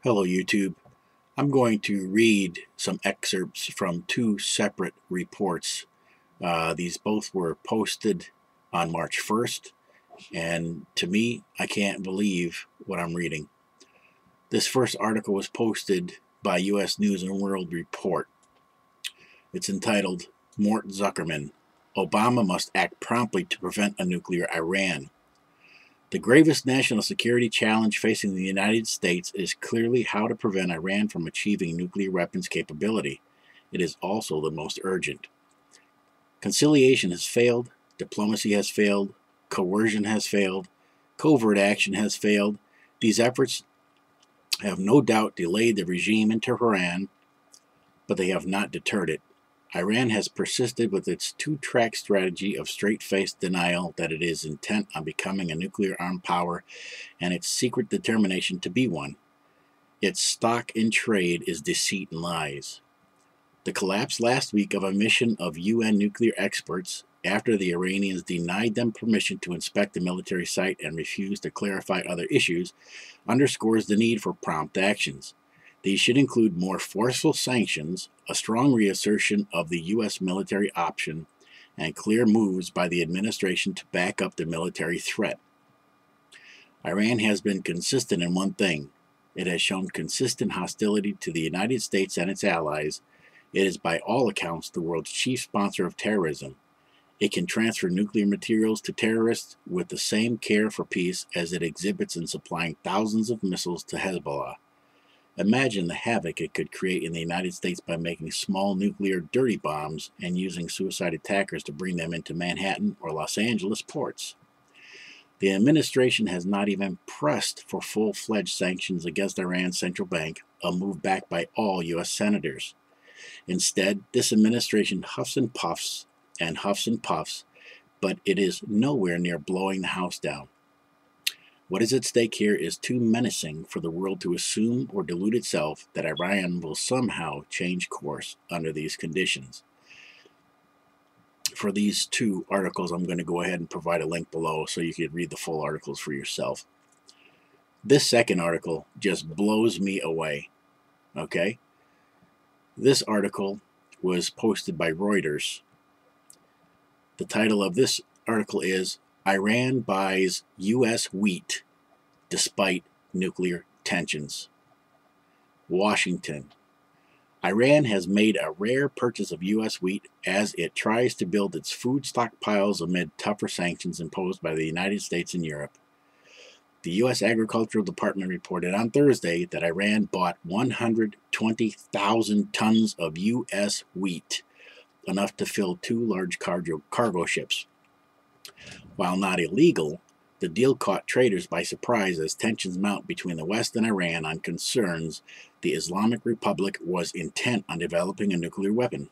Hello YouTube. I'm going to read some excerpts from two separate reports. These both were posted on March 1st, and to me, I can't believe what I'm reading. This first article was posted by U.S. News and World Report. It's entitled, Mort Zuckerman, Obama Must Act Promptly to Prevent a Nuclear Iran. The gravest national security challenge facing the United States is clearly how to prevent Iran from achieving nuclear weapons capability. It is also the most urgent. Conciliation has failed, diplomacy has failed, coercion has failed, covert action has failed. These efforts have no doubt delayed the regime in Tehran, but they have not deterred it. Iran has persisted with its two-track strategy of straight-faced denial that it is intent on becoming a nuclear-armed power and its secret determination to be one. Its stock in trade is deceit and lies. The collapse last week of a mission of UN nuclear experts after the Iranians denied them permission to inspect the military site and refused to clarify other issues underscores the need for prompt actions. These should include more forceful sanctions, a strong reassertion of the U.S. military option, and clear moves by the administration to back up the military threat. Iran has been consistent in one thing. It has shown consistent hostility to the United States and its allies. It is by all accounts the world's chief sponsor of terrorism. It can transfer nuclear materials to terrorists with the same care for peace as it exhibits in supplying thousands of missiles to Hezbollah. Imagine the havoc it could create in the United States by making small nuclear dirty bombs and using suicide attackers to bring them into Manhattan or Los Angeles ports. The administration has not even pressed for full-fledged sanctions against Iran's central bank, a move backed by all U.S. senators. Instead, this administration huffs and puffs, but it is nowhere near blowing the house down. What is at stake here is too menacing for the world to assume or delude itself that Iran will somehow change course under these conditions. For these two articles, I'm going to go ahead and provide a link below so you can read the full articles for yourself. This second article just blows me away. Okay? This article was posted by Reuters. The title of this article is Iran buys U.S. wheat despite nuclear tensions. Washington. Iran has made a rare purchase of U.S. wheat as it tries to build its food stockpiles amid tougher sanctions imposed by the United States and Europe. The U.S. Agricultural Department reported on Thursday that Iran bought 120,000 tons of U.S. wheat, enough to fill two large cargo ships. While not illegal, the deal caught traders by surprise as tensions mount between the West and Iran on concerns the Islamic Republic was intent on developing a nuclear weapon.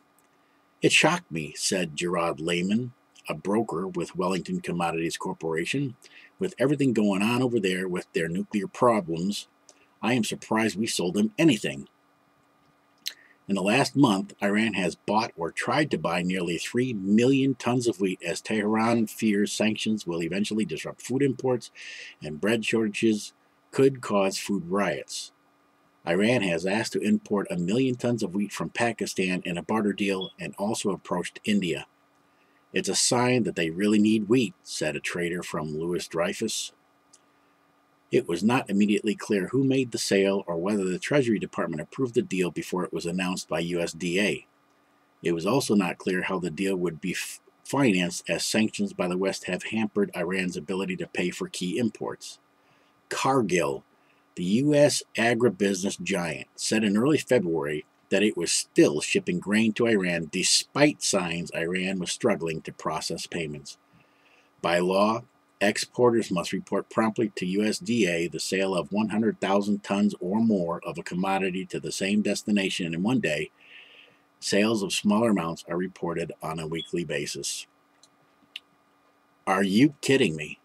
It shocked me, said Gerard Lehman, a broker with Wellington Commodities Corporation. With everything going on over there with their nuclear problems, I am surprised we sold them anything. In the last month, Iran has bought or tried to buy nearly 3 million tons of wheat as Tehran fears sanctions will eventually disrupt food imports and bread shortages could cause food riots. Iran has asked to import 1 million tons of wheat from Pakistan in a barter deal and also approached India. It's a sign that they really need wheat, said a trader from Louis Dreyfus. It was not immediately clear who made the sale or whether the Treasury Department approved the deal before it was announced by USDA. It was also not clear how the deal would be financed, as sanctions by the West have hampered Iran's ability to pay for key imports. Cargill, the U.S. agribusiness giant, said in early February that it was still shipping grain to Iran despite signs Iran was struggling to process payments. By law, exporters must report promptly to USDA the sale of 100,000 tons or more of a commodity to the same destination in one day. Sales of smaller amounts are reported on a weekly basis. Are you kidding me?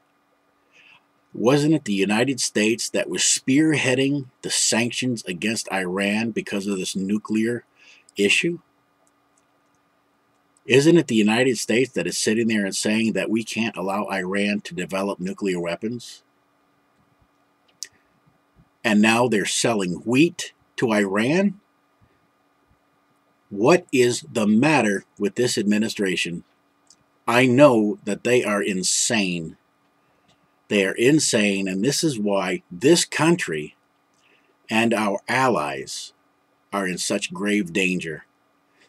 Wasn't it the United States that was spearheading the sanctions against Iran because of this nuclear issue? Isn't it the United States that is sitting there and saying that we can't allow Iran to develop nuclear weapons? and now they're selling wheat to Iran. What is the matter with this administration? I know that they are insane. They are insane, and this is why this country and our allies are in such grave danger,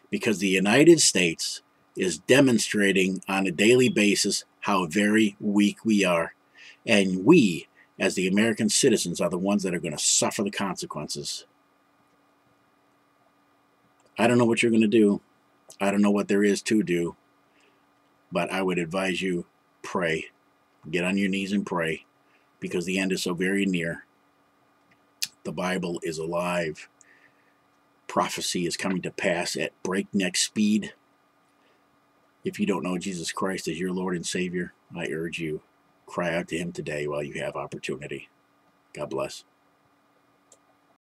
because the United States is demonstrating on a daily basis how very weak we are, and we, as the American citizens, are the ones that are going to suffer the consequences. I don't know what you're going to do. I don't know what there is to do, but I would advise you, pray. Get on your knees and pray, because the end is so very near. The Bible is alive. Prophecy is coming to pass at breakneck speed. If you don't know Jesus Christ as your Lord and Savior, I urge you, cry out to him today while you have opportunity. God bless.